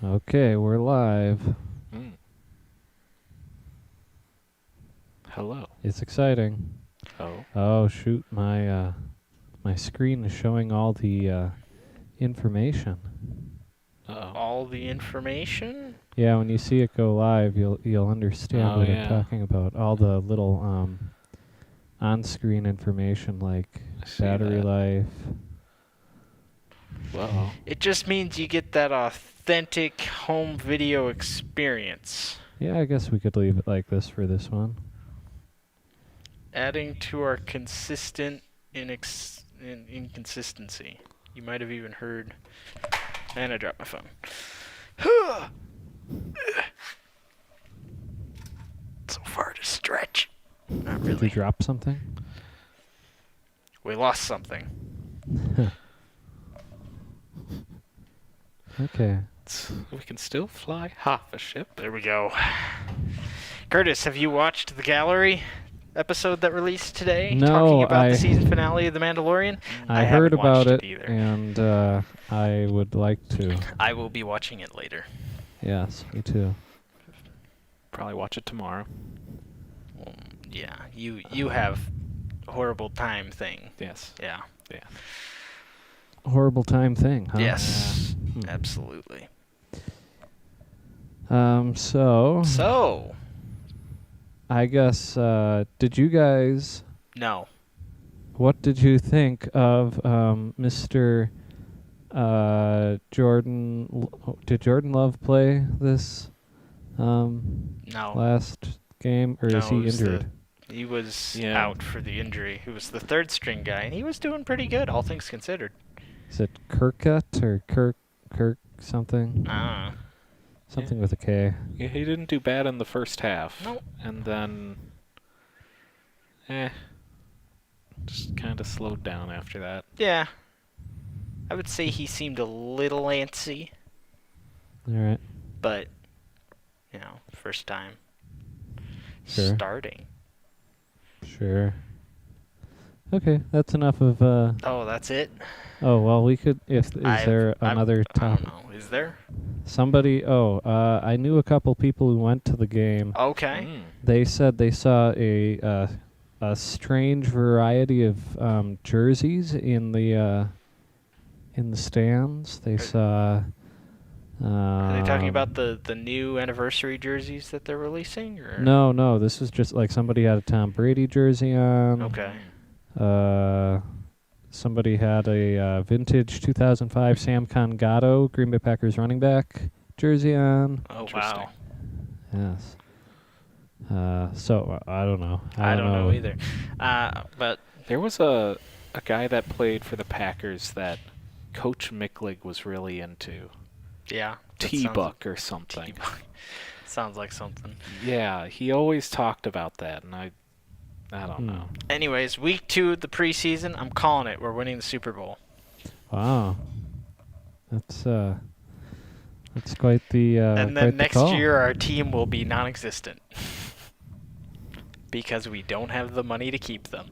Okay, we're live. Mm. Hello. It's exciting. Oh. Oh shoot, my screen is showing all the information. Uh-oh. All the information? Yeah, when you see it go live, you'll understand Oh, what yeah. I'm talking about. All the little on-screen information like I see battery that. life. Uh-oh. It just means you get that authentic home video experience. Yeah, I guess we could leave it like this for this one. Adding to our consistent inconsistency. You might have even heard... And I dropped my phone. So far to stretch. Not Did you really. drop something? We lost something. Okay. We can still fly half a ship. There we go. Curtis, have you watched the gallery episode that released today? No, talking about I- the season finale of The Mandalorian? I haven't heard about watched it, either. and I would like to. I will be watching it later. Yes, me too. Probably watch it tomorrow. Yeah, you have horrible time thing. Yes. Yeah. Horrible time thing, huh? Yes, Hmm. absolutely. So I guess did you guys? No. What did you think of Mr. Jordan? Did Jordan Love play this No. last game, or is No, he it was the- injured? He was Yeah. out for the injury. He was the third string guy, and he was doing pretty good, all things considered. Is it Kirkut or Kirk something? Ah. Something with a K. Yeah, he didn't do bad in the first half. Nope. And then... just kind of slowed down after that. Yeah. I would say he seemed a little antsy, All right. but, first time Sure. starting. Sure. Okay, that's enough of. Oh, that's it? Oh well, we could. Is there another I don't topic? know. Is there? Somebody. I knew a couple people who went to the game. Okay. Mm. They said they saw a strange variety of jerseys in the stands. They saw. Are they talking about the new anniversary jerseys that they're releasing? Or? No. This was just like somebody had a Tom Brady jersey on. Okay. Somebody had a vintage 2005 Sam Congatto Green Bay Packers running back jersey on. Oh, Interesting. wow. Yes. So I don't know. I don't know either. But There was a guy that played for the Packers that Coach Micklig was really into. yeah. that T-Buck or something. T-Buck. Sounds like something. Yeah, he always talked about that, and I don't know. Anyways, week 2 of the preseason, I'm calling it. We're winning the Super Bowl. Wow. That's quite the And quite then the next call. year, our team will be non-existent. Because we don't have the money to keep them.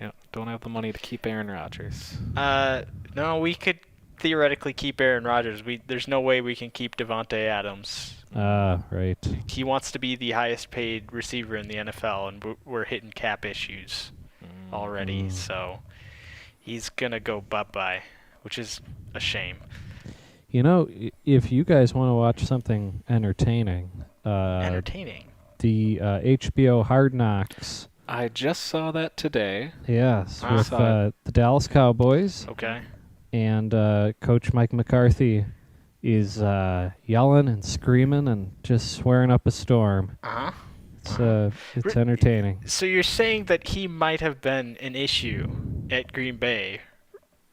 Yeah, don't have the money to keep Aaron Rodgers. No, we could theoretically keep Aaron Rodgers. There's no way we can keep Devontae Adams. Right. He wants to be the highest paid receiver in the NFL, and we're hitting cap issues already. So he's going to go bye-bye, which is a shame. You know, if you guys want to watch something entertaining, Entertaining. the HBO Hard Knocks. I just saw that today. Yes, Ah. with Saw the Dallas Cowboys. Okay. And Coach Mike McCarthy is yelling and screaming and just swearing up a storm. Uh-huh. It's entertaining. So you're saying that he might have been an issue at Green Bay.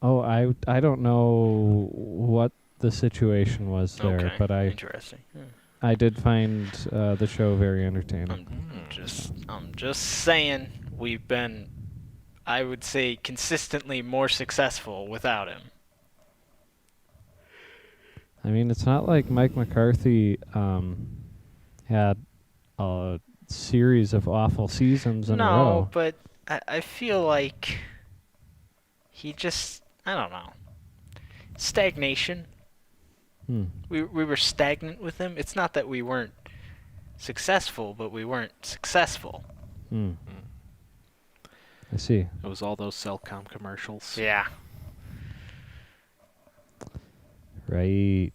Oh, I don't know what the situation was there, Okay. but Interesting. I did find the show very entertaining. I'm just saying we've been, I would say, consistently more successful without him. I mean, it's not like Mike McCarthy had a series of awful seasons in a row. No, but I feel like he just, I don't know. Stagnation. We were stagnant with him. It's not that we weren't successful, but we weren't successful. I see. It was all those Cellcom commercials. Yeah. Right.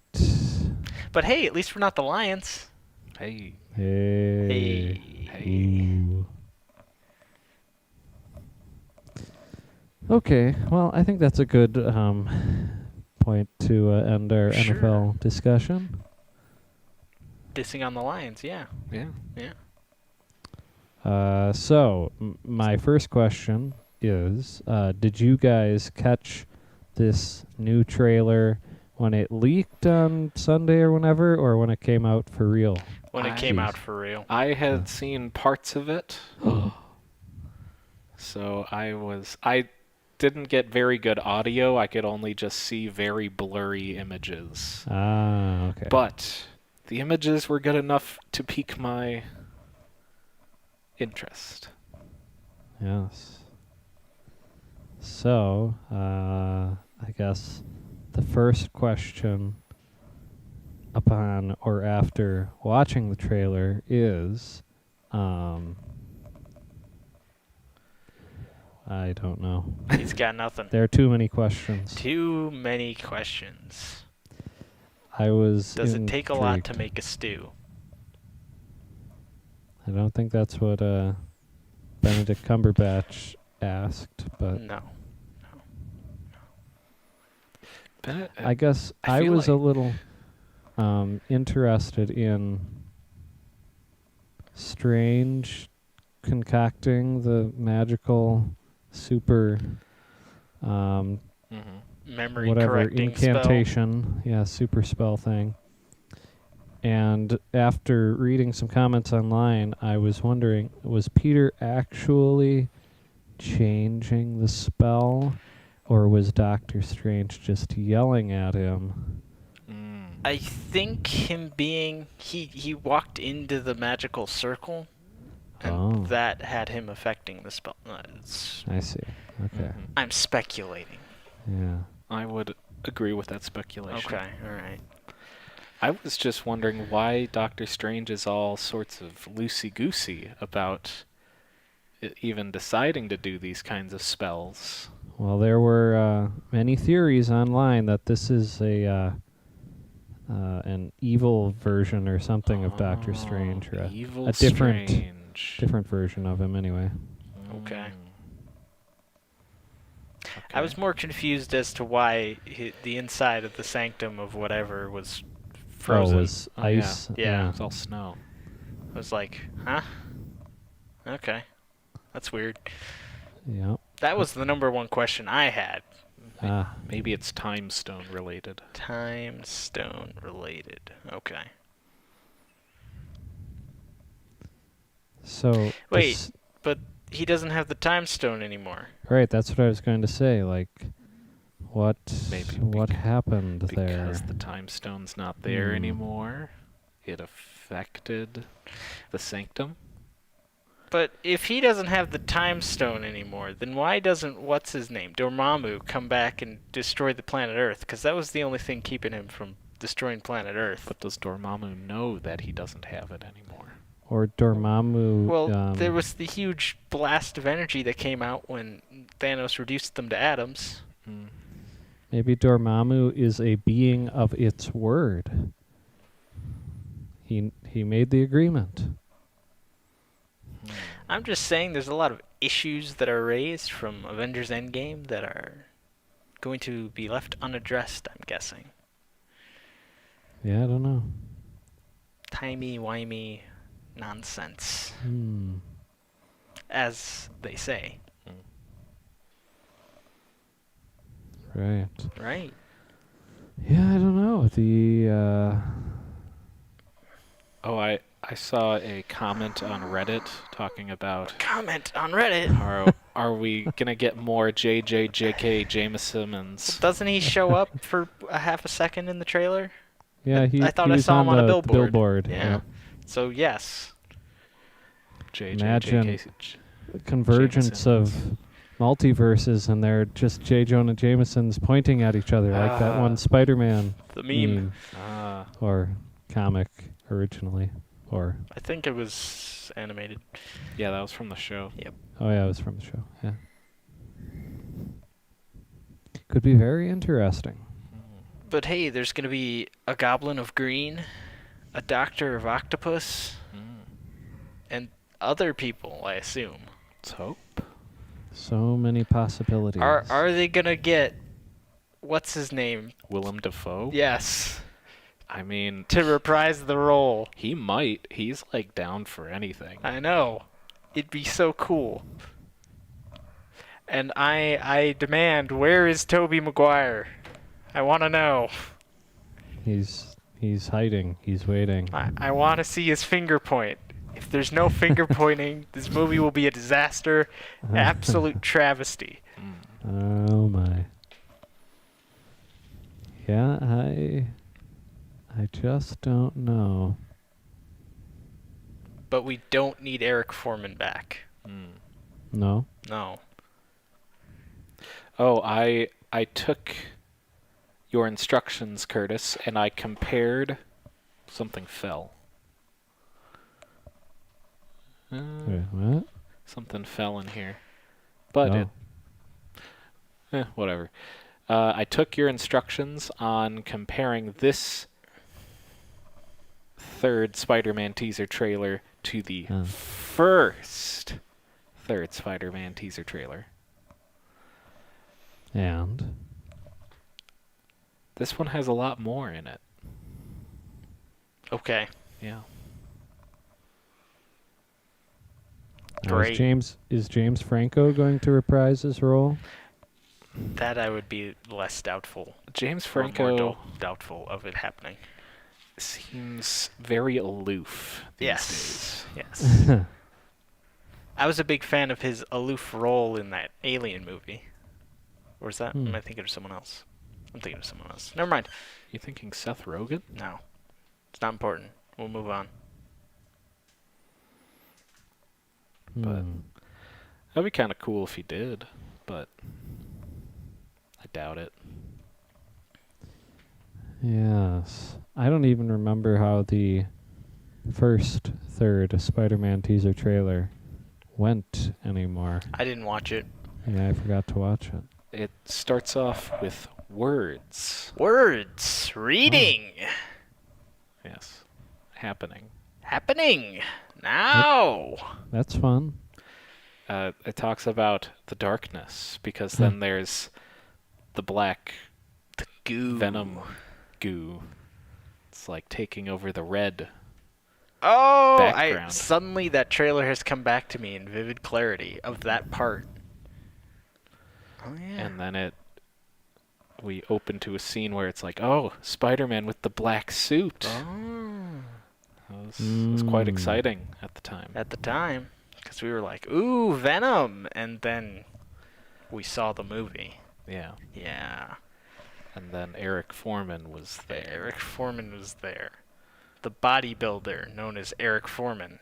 But hey, at least we're not the Lions. Hey. Hey. Hey. Ooh. Okay, well, I think that's a good point to end our Sure. NFL discussion. Dissing on the Lions, yeah. Yeah. So, my first question is, did you guys catch this new trailer when it leaked on Sunday or whenever, or when it came out for real? When it came out for real. I had seen parts of it. So I didn't get very good audio. I could only just see very blurry images. Ah, okay. But the images were good enough to pique my interest. Yes. So, I guess the first question upon or after watching the trailer is, I don't know. He's got nothing. There are too many questions. Too many questions. I was Does it take a lot to intrigued. make a stew? I don't think that's what Benedict Cumberbatch asked, but No. I guess I I feel was a like- little interested in Strange concocting the magical super Memory whatever correcting spell. incantation, super spell thing. And after reading some comments online, I was wondering, was Peter actually changing the spell, or was Doctor Strange just yelling at him? I think him being he walked into the magical circle, and that had him affecting the spell. I see. Okay. I'm speculating. Yeah. I would agree with that speculation. Okay, all right. I was just wondering why Doctor Strange is all sorts of loosey-goosey about even deciding to do these kinds of spells. Well, there were many theories online that this is an evil version or something of Doctor Strange, or Evil a different Strange. different version of him anyway. Okay. I was more confused as to why the inside of the sanctum of whatever was frozen. Oh, it was ice. Yeah. It's all snow. I was like, huh? Okay. That's weird. Yeah. That was the number one question I had. Maybe it's time stone related. Time stone related. Okay. So Wait, but he doesn't have the time stone anymore. right, that's what I was going to say. Like, what happened there? Because the time stone's not there anymore. It affected the sanctum. But if he doesn't have the time stone anymore, then why doesn't what's his name, Dormammu, come back and destroy the planet Earth? Because that was the only thing keeping him from destroying planet Earth. But does Dormammu know that he doesn't have it anymore? Or Dormammu? Well, there was the huge blast of energy that came out when Thanos reduced them to atoms. Maybe Dormammu is a being of its word. He made the agreement. I'm just saying there's a lot of issues that are raised from Avengers Endgame that are going to be left unaddressed, I'm guessing. Yeah, I don't know. Timey-wimey nonsense, Hmm. as they say. Right. Right. Yeah, I don't know. I saw a comment on Reddit talking about Comment on Reddit. are we gonna get more J.K. Jameson? Doesn't he show up for a half a second in the trailer? Yeah, I thought he I was saw him on a the billboard. Yeah. Yeah. So yes. Imagine convergence Jameson's. of multiverses and they're just J. Jonah Jamesons pointing at each other like that one Spider-Man The meme. or comic originally, or I think it was animated. Yeah, that was from the show. oh yeah, it was from the show. Yeah, could be very interesting. But hey, there's going to be a Goblin of Green, a Doctor of Octopus, and other people, I assume. Let's hope. So many possibilities. Are they going to get, what's his name? Willem Dafoe? Yes. I mean, To reprise the role. he might. He's like down for anything. I know. It'd be so cool. And I demand, where is Tobey Maguire? I want to know. He's hiding. He's waiting. I want to see his finger point. If there's no finger pointing, this movie will be a disaster, absolute travesty. Oh my. Yeah, I just don't know. But we don't need Eric Foreman back. No. No. Oh, I took your instructions, Curtis, and I compared. Something fell. Wait, what? Something fell in here. But whatever. I took your instructions on comparing this third Spider-Man teaser trailer to the first third Spider-Man teaser trailer. And This one has a lot more in it. Okay. Yeah. Great. Is James Franco going to reprise his role? That I would be less doubtful. James Or more Franco doubtful of it happening. seems very aloof these days. Yes. I was a big fan of his aloof role in that Alien movie. Or is that? Am I thinking of someone else? I'm thinking of someone else. Never mind. You thinking Seth Rogen? No. It's not important. We'll move on. But that'd be kind of cool if he did, but I doubt it. Yes. I don't even remember how the first third Spider-Man teaser trailer went anymore. I didn't watch it. Yeah, I forgot to watch it. It starts off with words. Words. Reading. Yes. Happening. Happening. Now. That's fun. It talks about the darkness, because then there's the black Goo. venom goo. It's like taking over the red. Oh, Background. Suddenly that trailer has come back to me in vivid clarity of that part. Oh yeah. And then we open to a scene where it's like, oh, Spider-Man with the black suit. Oh. It was quite exciting at the time. At the time, because we were like, ooh, Venom, and then we saw the movie. Yeah. Yeah. And then Eric Foreman was there. Eric Foreman was there. The bodybuilder known as Eric Foreman.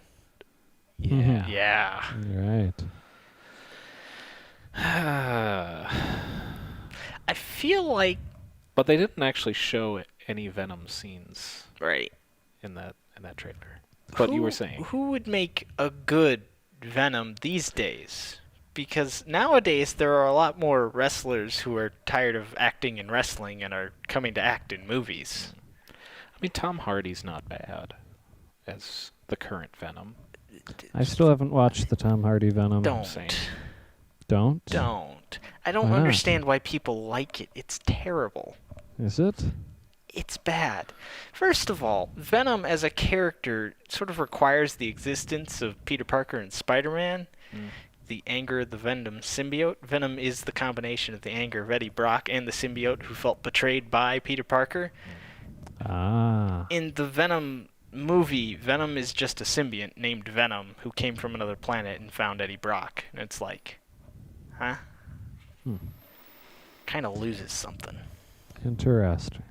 Yeah. Yeah. Right. I feel like... But they didn't actually show any Venom scenes Right. in that trailer. But you were saying. Who would make a good Venom these days? Because nowadays there are a lot more wrestlers who are tired of acting in wrestling and are coming to act in movies. I mean, Tom Hardy's not bad as the current Venom. I still haven't watched the Tom Hardy Venom. Don't. Same. Don't? Don't. I don't Why not? understand why people like it. It's terrible. Is it? It's bad. First of all, Venom as a character sort of requires the existence of Peter Parker and Spider-Man. The anger of the Venom symbiote. Venom is the combination of the anger of Eddie Brock and the symbiote who felt betrayed by Peter Parker. Ah. In the Venom movie, Venom is just a symbiont named Venom who came from another planet and found Eddie Brock. And it's like, huh? Kind of loses something. Interesting.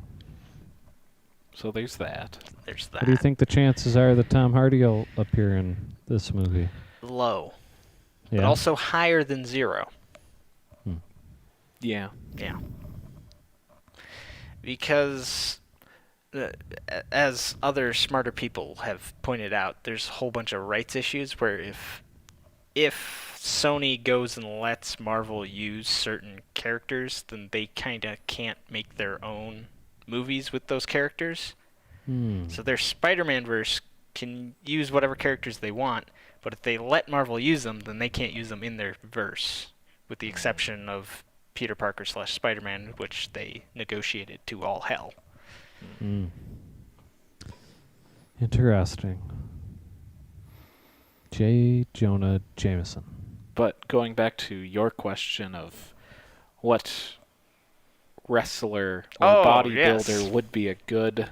So there's that. There's that. What do you think the chances are that Tom Hardy will appear in this movie? Low. Yeah. But also higher than 0. Yeah. Yeah. Because, uh, as other smarter people have pointed out, there's a whole bunch of rights issues where if Sony goes and lets Marvel use certain characters, then they kind of can't make their own movies with those characters. So their Spider-Man verse can use whatever characters they want, but if they let Marvel use them, then they can't use them in their verse, with the exception of Peter Parker / Spider-Man, which they negotiated to all hell. Interesting. J. Jonah Jameson. But going back to your question of what wrestler or bodybuilder would be a good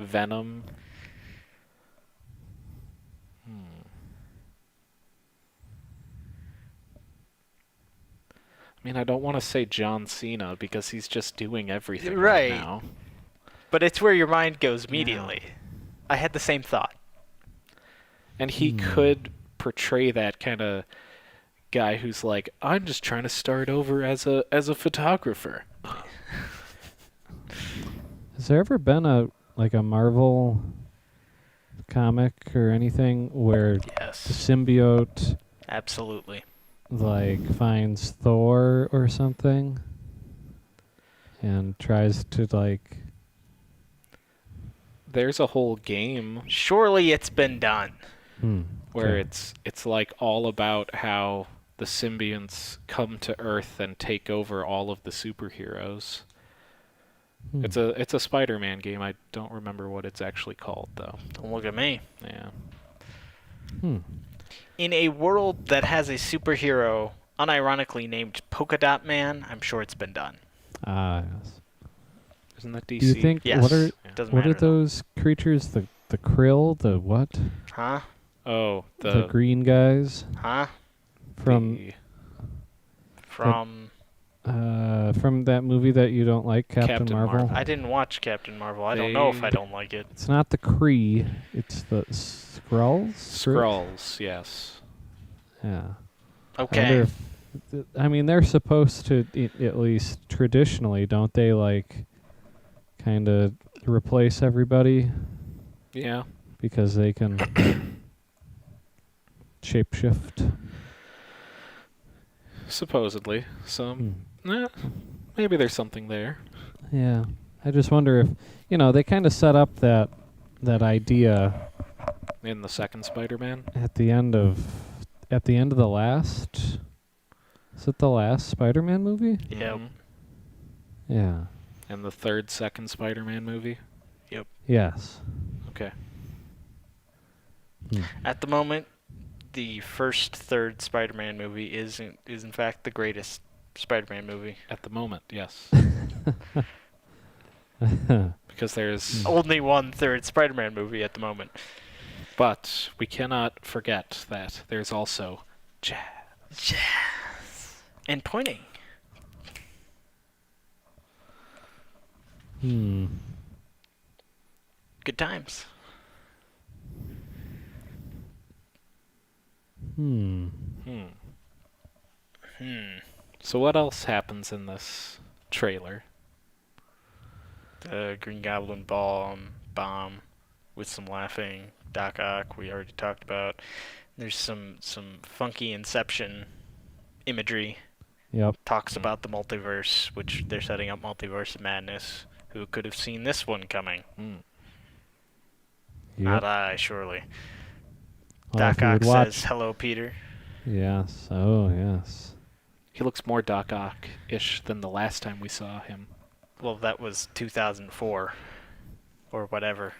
Venom. I mean, I don't want to say John Cena because he's just doing everything right now. But it's where your mind goes immediately. Yeah. I had the same thought. And he could portray that kind of guy who's like, I'm just trying to start over as a photographer. Has there ever been a Marvel comic or anything where the symbiote absolutely finds Thor or something and tries to There's a whole game. Surely it's been done. Where it's like all about how the symbionts come to Earth and take over all of the superheroes. It's a Spider-Man game. I don't remember what it's actually called though. Don't look at me. Yeah. In a world that has a superhero unironically named Polka Dot Man, I'm sure it's been done. Ah, yes. Isn't that DC? Do you think yes. What are those creatures? The krill? The what? Huh? Oh, the green guys. Huh? From that movie that you don't like, Captain Marvel. I didn't watch Captain Marvel. I don't know if I don't like it. It's not the Kree. It's the Skrulls. Skrulls, yes. Yeah. Okay. I mean, they're supposed to, at least traditionally, don't they, kind of replace everybody? Yeah. Because they can shapeshift. Supposedly. Maybe there's something there. Yeah. I just wonder if, they kind of set up that idea in the second Spider-Man at the end of the last. Is it the last Spider-Man movie? Yep. Yeah. And the second Spider-Man movie? Yep. Yes. Okay. At the moment, the third Spider-Man movie is in fact the greatest Spider-Man movie. At the moment, yes. Because there's only one third Spider-Man movie at the moment. But we cannot forget that there's also jazz. Jazz. And pointing. Good times. So what else happens in this trailer? The Green Goblin bomb with some laughing. Doc Ock, we already talked about. There's some funky Inception imagery. Yep. Talks about the multiverse, which they're setting up Multiverse of Madness. Who could have seen this one coming? Yep. Not I, surely. Well, Doc Ock says, "Hello, Peter." Yes. Oh, yes. He looks more Doc Ock-ish than the last time we saw him. Well, that was 2004. Or whatever.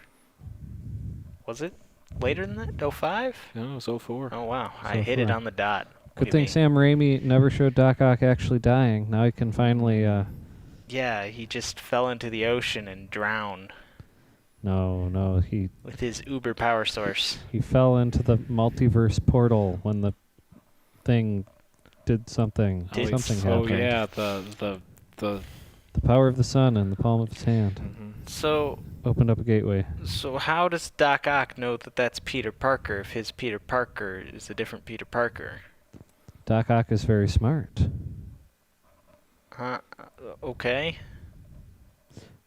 Was it later than that? 05? No, it was 04. Oh, wow. I hit it on the dot. Good thing Sam Raimi never showed Doc Ock actually dying. Now he can finally... Yeah, he just fell into the ocean and drowned. No, he... With his uber power source. He fell into the multiverse portal when the thing did something. Something happened. Oh, yeah, the power of the sun in the palm of his hand. Mm-hmm. So... Opened up a gateway. So how does Doc Ock know that that's Peter Parker if his Peter Parker is a different Peter Parker? Doc Ock is very smart. Okay.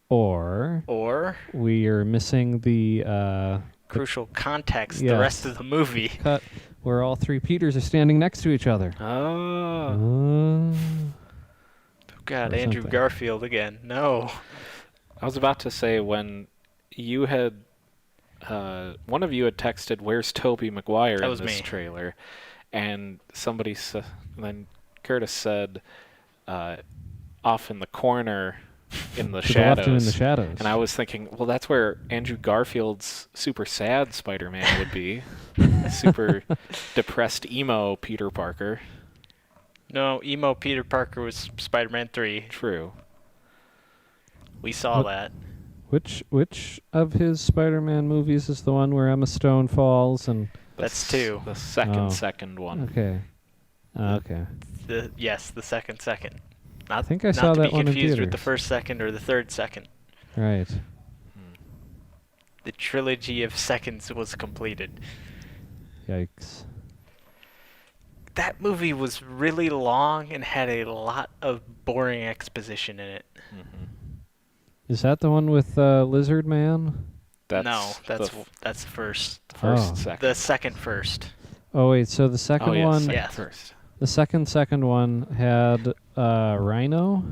Or Or we are missing the crucial context, the Yes. rest of the movie. cut where all three Peters are standing next to each other. Oh. God, Or Andrew something. Garfield again. No. I was about to say when you had one of you had texted, "Where's Tobey Maguire That in was this me. trailer?" And then Curtis said, "Off in the corner, in the To the left and in the shadows." shadows. And I was thinking, well, that's where Andrew Garfield's super sad Spider-Man would be. Super depressed emo Peter Parker. No, emo Peter Parker was Spider-Man 3. True. We saw that. Which of his Spider-Man movies is the one where Emma Stone falls and? That's 2. The Oh. second one. Okay. Okay. The second. Not, I think I saw not to that be one in confused with the theaters. first second or the third second. Right. The trilogy of seconds was completed. Yikes. That movie was really long and had a lot of boring exposition in it. Mm-hmm. Is that the one with Lizard Man? No, that's the first. The second first. Oh wait, so the second one. second Yeah. first. The second one had Rhino.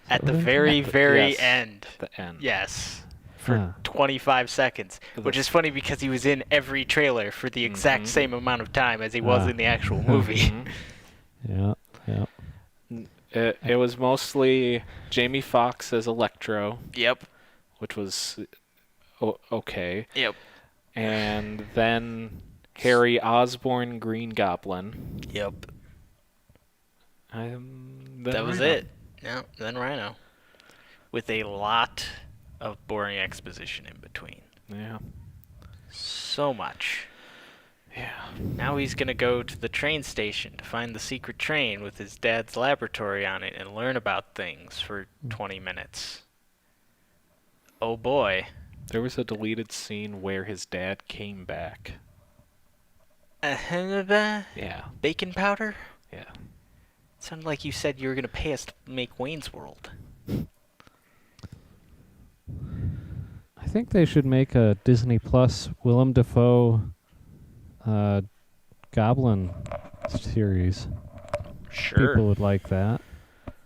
At the what it is? very, At the- very yes. end. The end. Yes. For Huh. 25 seconds. Which is funny because he was in every trailer for the exact same amount of time as he was in the actual movie. Mhm. Yeah. It was mostly Jamie Foxx as Electro, Yep. which was okay. Yep. And then Harry Osborn Green Goblin. Yep. That was it. Yeah, then Rhino. With a lot of boring exposition in between. Yeah. So much. Yeah. Now he's going to go to the train station to find the secret train with his dad's laboratory on it and learn about things for 20 minutes. Oh boy. There was a deleted scene where his dad came back. Yeah. Bacon powder? Yeah. Sounded like you said you were going to pay us to make Wayne's World. I think they should make a Disney Plus Willem Dafoe Goblin series. Sure. People would like that.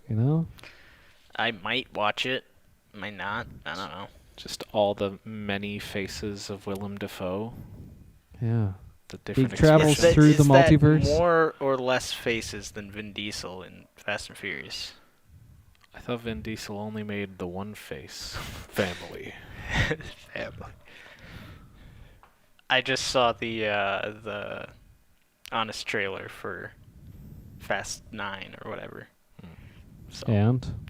You know? I might watch it. Might not. I don't know. Just all the many faces of Willem Dafoe. Yeah. The different travels expressions. through the Is that multiverse? more or less faces than Vin Diesel in Fast and Furious? I thought Vin Diesel only made the one face. Family. Family. I just saw the honest trailer for Fast 9 or whatever. So, And?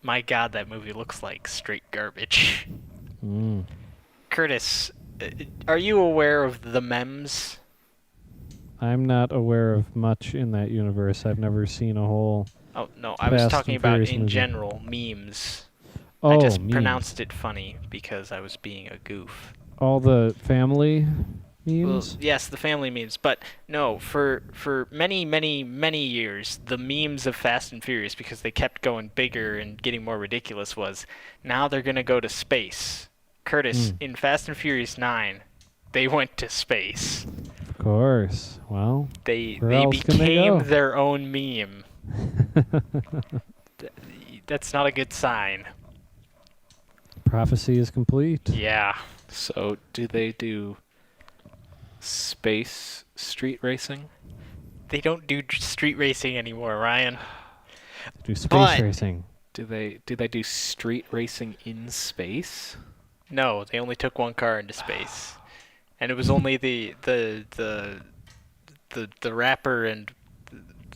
my God, that movie looks like straight garbage. Curtis, are you aware of the memes? I'm not aware of much in that universe. I've never seen a whole... Oh, no, I was Fast talking and about Furious in movie. general, memes. Oh, I just memes. pronounced it funny because I was being a goof. All the family Well, memes? yes, the family memes, but no, for many, many, many years, the memes of Fast and Furious, because they kept going bigger and getting more ridiculous, was now they're going to go to space. Curtis, in Fast and Furious 9, they went to space. Of course. Well, They where else can they became go? their own meme. That's not a good sign. prophecy is complete. Yeah. So, do they do space street racing? They don't do street racing anymore, Ryan. Do space But- racing. Do they do street racing in space? No, they only took one car into space, and it was only the rapper and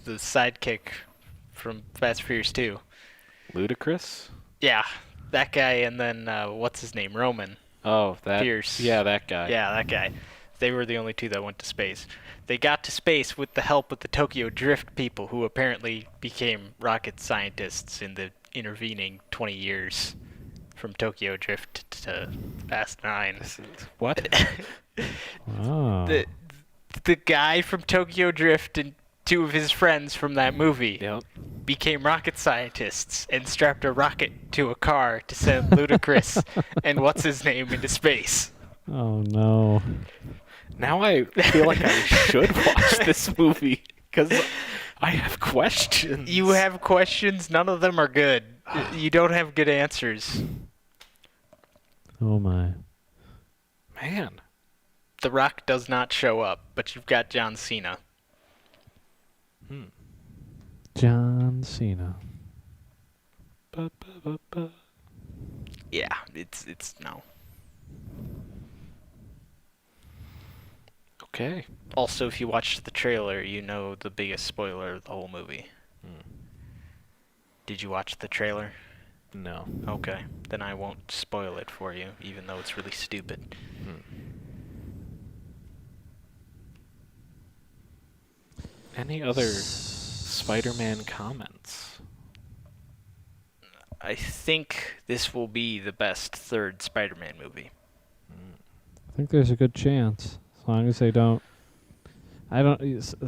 the sidekick from Fast and Furious 2. Ludicrous? Yeah, that guy, and then what's his name, Roman Oh, that Pierce. Yeah, that guy. Yeah, that guy. They were the only two that went to space. They got to space with the help of the Tokyo Drift people, who apparently became rocket scientists in the intervening 20 years from Tokyo Drift to Fast 9. What? Oh. The guy from Tokyo Drift and two of his friends from that movie Yep. became rocket scientists and strapped a rocket to a car to send Ludacris and what's-his-name into space. Oh, no. Now I feel like I should watch this movie because I have questions. You have questions. None of them are good. You don't have good answers. Oh, my. Man. The Rock does not show up, but you've got John Cena. John Cena. Yeah, it's no. Okay. Also, if you watched the trailer, you know the biggest spoiler of the whole movie. Did you watch the trailer? No. Okay, then I won't spoil it for you, even though it's really stupid. Any other Spider-Man comments? I think this will be the best third Spider-Man movie. I think there's a good chance. As long as they don't...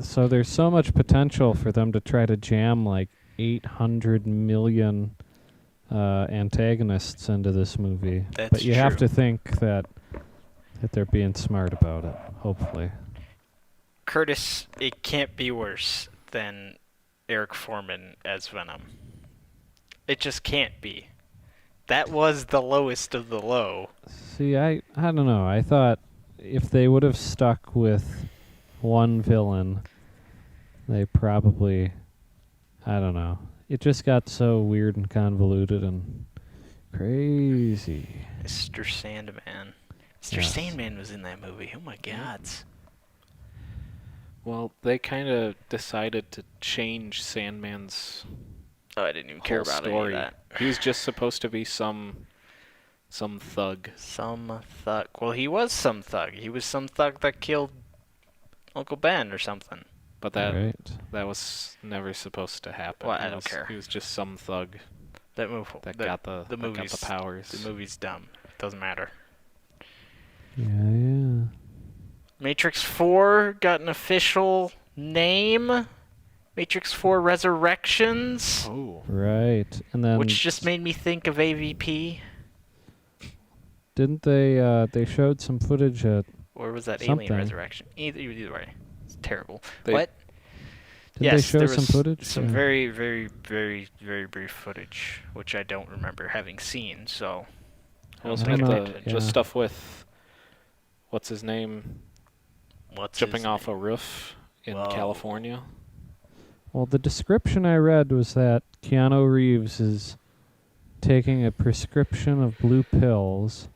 So there's so much potential for them to try to jam like 800 million antagonists into this movie. But you have to think that they're being smart about it, hopefully. Curtis, it can't be worse than Eric Foreman as Venom. It just can't be. That was the lowest of the low. See, I don't know. I thought if they would have stuck with one villain, they probably... I don't know. It just got so weird and convoluted and crazy. Mr. Sandman. Mr. Yes. Sandman was in that movie. Oh my God. Well, they kind of decided to change Sandman's Oh, I didn't even care whole about story. any of that. He was just supposed to be some thug. Some thug. Well, he was some thug. He was some thug that killed Uncle Ben or something. But that Right. that was never supposed to happen. Well, I don't care. He was just some thug That movie. that got the powers. The movie's dumb. It doesn't matter. Yeah. Matrix 4 got an official name. Matrix 4 Resurrections. Oh. Right. And then Which just made me think of AVP. didn't they showed some footage at... Or was that Something. Alien Resurrection? Either way. It's terrible. They- What? Did Yes, they show there some was footage? some Yeah. very, very, very, very brief footage, which I don't remember having seen, so... Wasn't I it don't know, the yeah. stuff with what's his name What's jumping his off name? a roof in Whoa. California? Well, the description I read was that Keanu Reeves is taking a prescription of blue pills,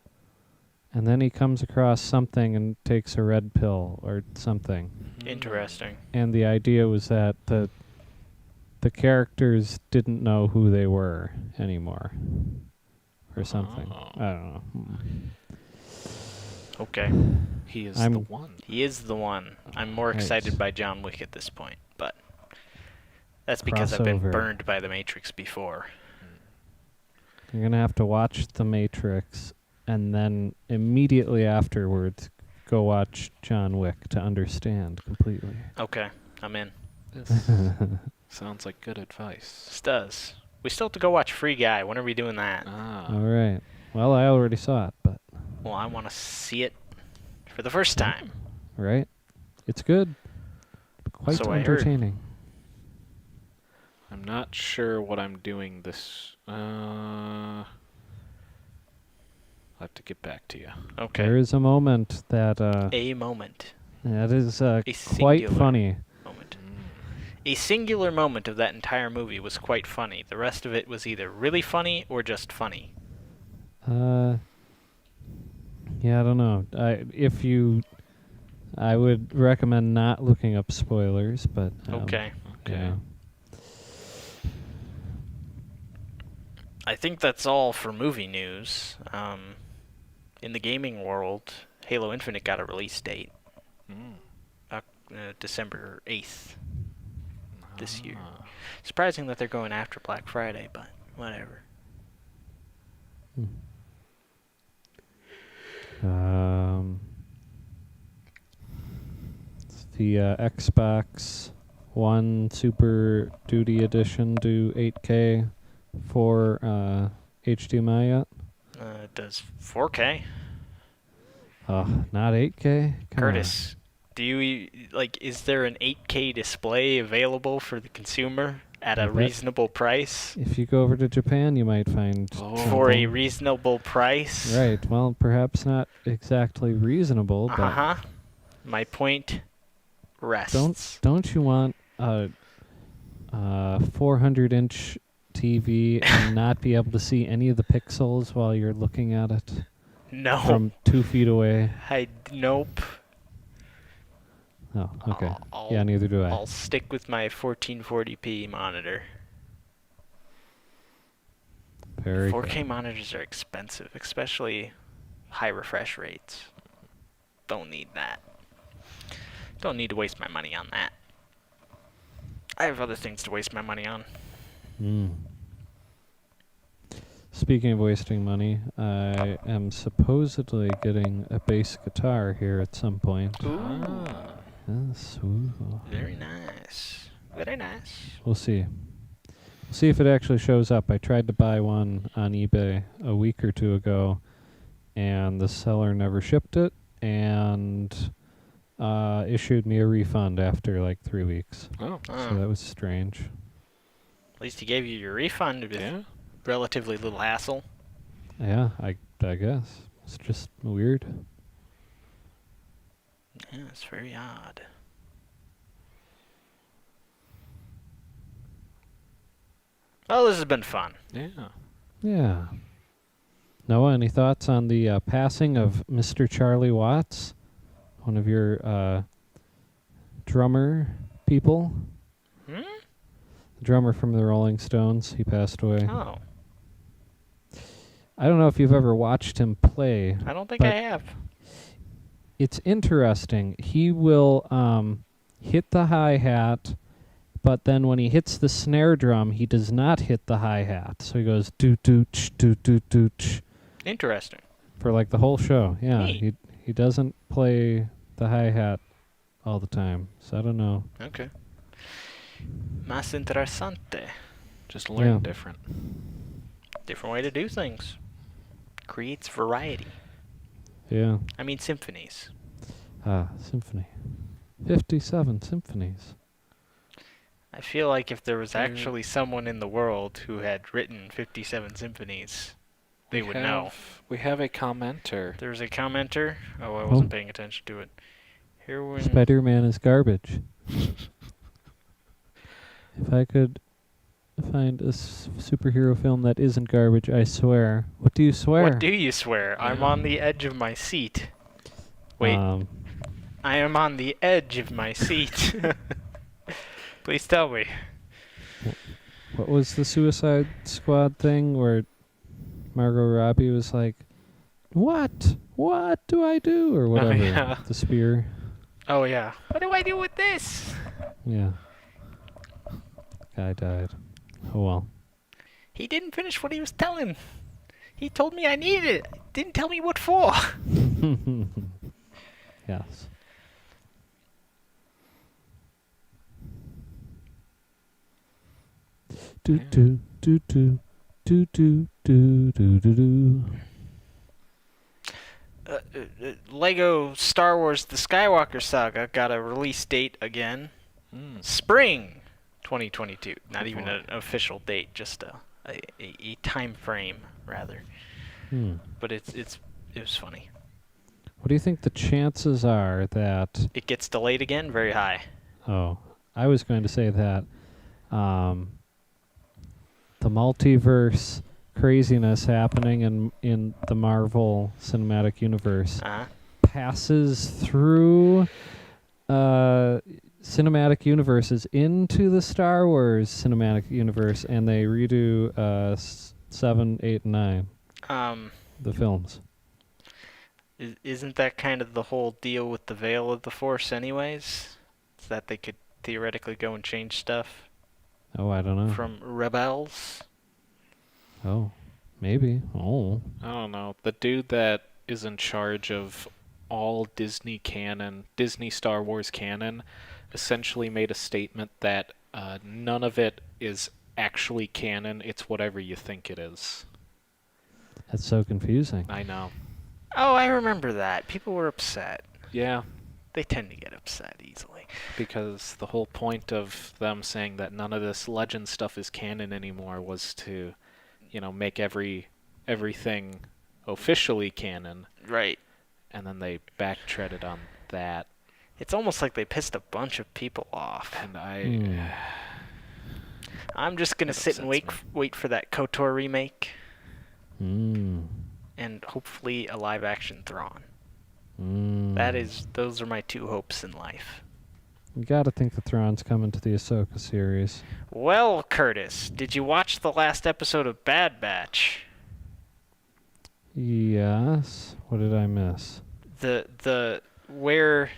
and then he comes across something and takes a red pill or something. Interesting. And the idea was that the characters didn't know who they were anymore, or something. Oh. I don't know. Okay. He is I'm- the one. He is the one. I'm more Right. excited by John Wick at this point, but that's because I've been Crossover. burned by The Matrix before. You're gonna have to watch The Matrix, and then immediately afterwards, go watch John Wick to understand completely. Okay, I'm in. This sounds like good advice. This does. We still have to go watch Free Guy. When are we doing that? Ah. All right. Well, I already saw it, but Well, I want to see it for the first time. right, it's good. Quite So I heard. entertaining. I'm not sure what I'm doing this. I'll have to get back to you. Okay. There is a moment that A moment. that is quite singular. funny. Moment. A singular moment of that entire movie was quite funny. The rest of it was either really funny or just funny. Yeah, I don't know. I would recommend not looking up spoilers, but Okay. yeah. I think that's all for movie news. In the gaming world, Halo Infinite got a release date, December 8th this year. Ah. Surprising that they're going after Black Friday, but whatever. The Xbox one Super Duty edition do 8K for HDMI yet? It does 4K. Not 8K? Come Curtis, do you is there an 8K display available for the consumer at I a bet. reasonable price? on. If you go over to Japan, you might find For a something. reasonable price? Right. Well, perhaps not exactly reasonable, but Uh-huh. My point rests. don't you want a 400-inch TV and not be able to see any of the pixels while you're looking at it No. from 2 feet away? Nope. Oh, okay. I'll- Yeah, neither do I. I'll stick with my 1440p monitor. Very 4K good. monitors are expensive, especially high refresh rates. Don't need that. Don't need to waste my money on that. I have other things to waste my money on. Speaking of wasting money, I am supposedly getting a bass guitar here at some point. Ooh. Yes, ooh. Very nice. Very nice. We'll see. We'll see if it actually shows up. I tried to buy one on eBay a week or two ago, and the seller never shipped it, and issued me a refund after like 3 weeks. Oh, So that was strange. At least he gave you your refund with relatively little hassle. Yeah, I guess. It's just weird. Yeah, it's very odd. Well, this has been fun. yeah. Yeah. Noah, any thoughts on the passing of Mr. Charlie Watts, one of your drummer people? Hmm? Drummer from the Rolling Stones. He passed away. Oh, I don't know if you've ever watched him play. I don't think I But- have. It's interesting. He will hit the hi-hat, but then when he hits the snare drum, he does not hit the hi-hat. So he goes doot-doot-ch, doot-doot-doot-ch Interesting. for like the whole show. Yeah, Neat. he doesn't play the hi-hat all the time. So I don't know. Okay. Más interesante. Just learn Yeah. different. Different way to do things. Creates variety. Yeah. I mean symphonies. Symphony. 57 symphonies. I feel like if there was actually someone in the world who had written 57 symphonies, they would know. We have a commenter. There's a commenter. Oh, I wasn't paying attention to it. Here we Spider-Man is garbage. If I could find a superhero film that isn't garbage, I swear. What do you swear? What do you swear? I'm on the edge of my seat. Wait, I am on the edge of my seat. Please tell me. What was the Suicide Squad thing where Margot Robbie was like, "What? What do I do?" or whatever. yeah. The spear. Oh, yeah. What do I do with this? Yeah. Guy died. Oh well. He didn't finish what he was telling. He told me I needed it. Didn't tell me what for. Yes. Do do do do do do do do do do. Lego Star Wars The Skywalker Saga got a release date again. Spring 2022. Not even an official date, just a time frame, rather. But it was funny. What do you think the chances are that... It gets delayed again? Very high. Oh, I was going to say that the multiverse craziness happening in the Marvel Cinematic Universe passes through cinematic universes into the Star Wars Cinematic Universe, and they redo 7, 8, and 9, the films. Isn't that kind of the whole deal with the Veil of the Force anyways? Is that they could theoretically go and change stuff Oh, I don't know. from Rebels? Oh, maybe. Oh. I don't know. The dude that is in charge of all Disney canon, Disney Star Wars canon, essentially made a statement that none of it is actually canon. It's whatever you think it is. That's so confusing. I know. Oh, I remember that. People were upset. Yeah, They tend to get upset easily. because the whole point of them saying that none of this legend stuff is canon anymore was to, make everything officially canon, Right. and then they backtreaded on that. It's almost like they pissed a bunch of people off. And I, I'm just gonna That sit and upsets wait for that KOTOR remake Mm. and hopefully a live action Thrawn. Mm. Those are my two hopes in life. You gotta think the Thrawn's coming to the Ahsoka series. Well, Curtis, did you watch the last episode of Bad Batch? Yes. What did I miss? The where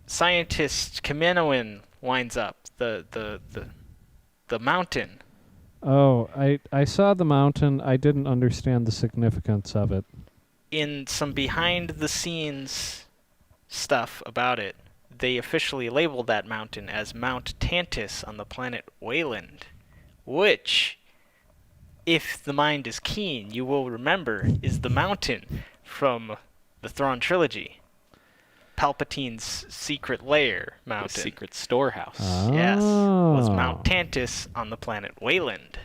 scientist Kaminoan winds up, the mountain. Oh, I saw the mountain. I didn't understand the significance of it. In some behind the scenes stuff about it, they officially labeled that mountain as Mount Tantus on the planet Wayland, which, if the mind is keen, you will remember is the mountain from the Thrawn trilogy. Palpatine's secret lair the mountain. secret storehouse. Yes, was Oh. Mount Tantus on the planet Wayland.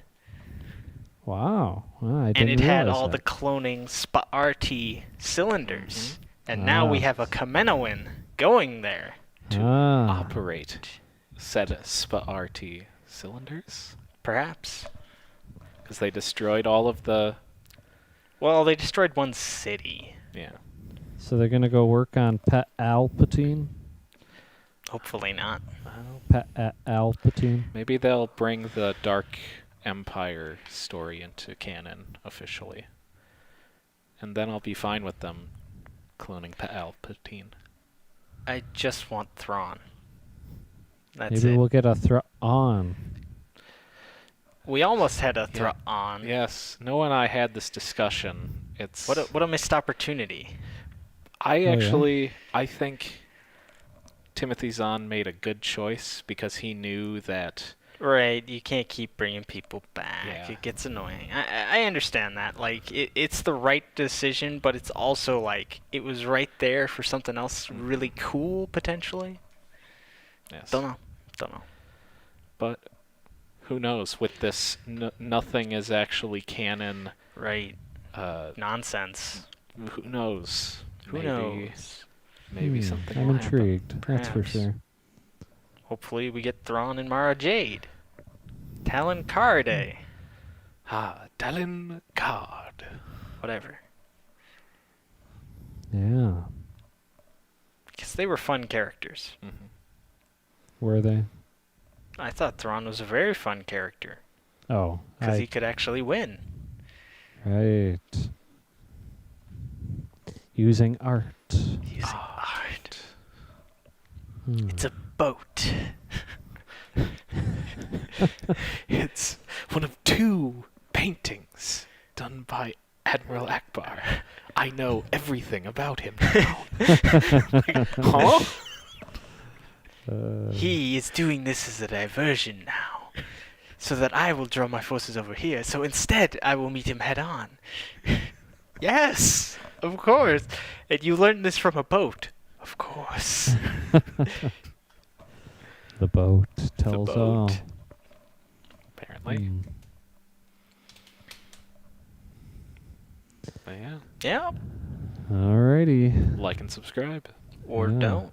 Wow. Well, I And didn't it had realize all that. the cloning RT cylinders. And now we have a Kaminoan going there. To Ah. operate said SPA-RT cylinders, Perhaps. because they destroyed all of the. Well, they destroyed one city. Yeah. So they're gonna go work on Palpatine? Hopefully not. Palpatine? Maybe they'll bring the Dark Empire story into canon officially, and then I'll be fine with them cloning Palpatine. I just want Thrawn. That's Maybe it. we'll get a Thrawn. We almost had a Thrawn. Yes, Noah and I had this discussion. It's What a missed opportunity. I think Timothy Zahn made a good choice because he knew that. Right, you can't keep bringing people back. Yeah. It gets annoying. I understand that. Like, it's the right decision, but it's also like, it was right there for something else really cool, potentially. Yes. Don't know. But who knows? With this, nothing is actually canon. Right. Nonsense. Who knows? Who knows? Maybe something I'm will intrigued. That's for Perhaps. sure. Hopefully we get Thrawn and Mara Jade. Talon Karade. Talon Card. Whatever. Yeah. Because they were fun characters. Mm-hmm. Were they? I thought Thrawn was a very fun character. Oh. Because he could actually win. Right. Using art. Using art. Hmm. It's a boat. It's one of 2 paintings done by Admiral Akbar. I know everything about him now. Huh? He is doing this as a diversion now. So that I will draw my forces over here. So instead, I will meet him head on. Yes, of course. And you learned this from a boat. Of course. The boat tells boat. all. Apparently. Hmm. But yeah. Yeah. Alrighty. Like and subscribe. Or Yeah. don't.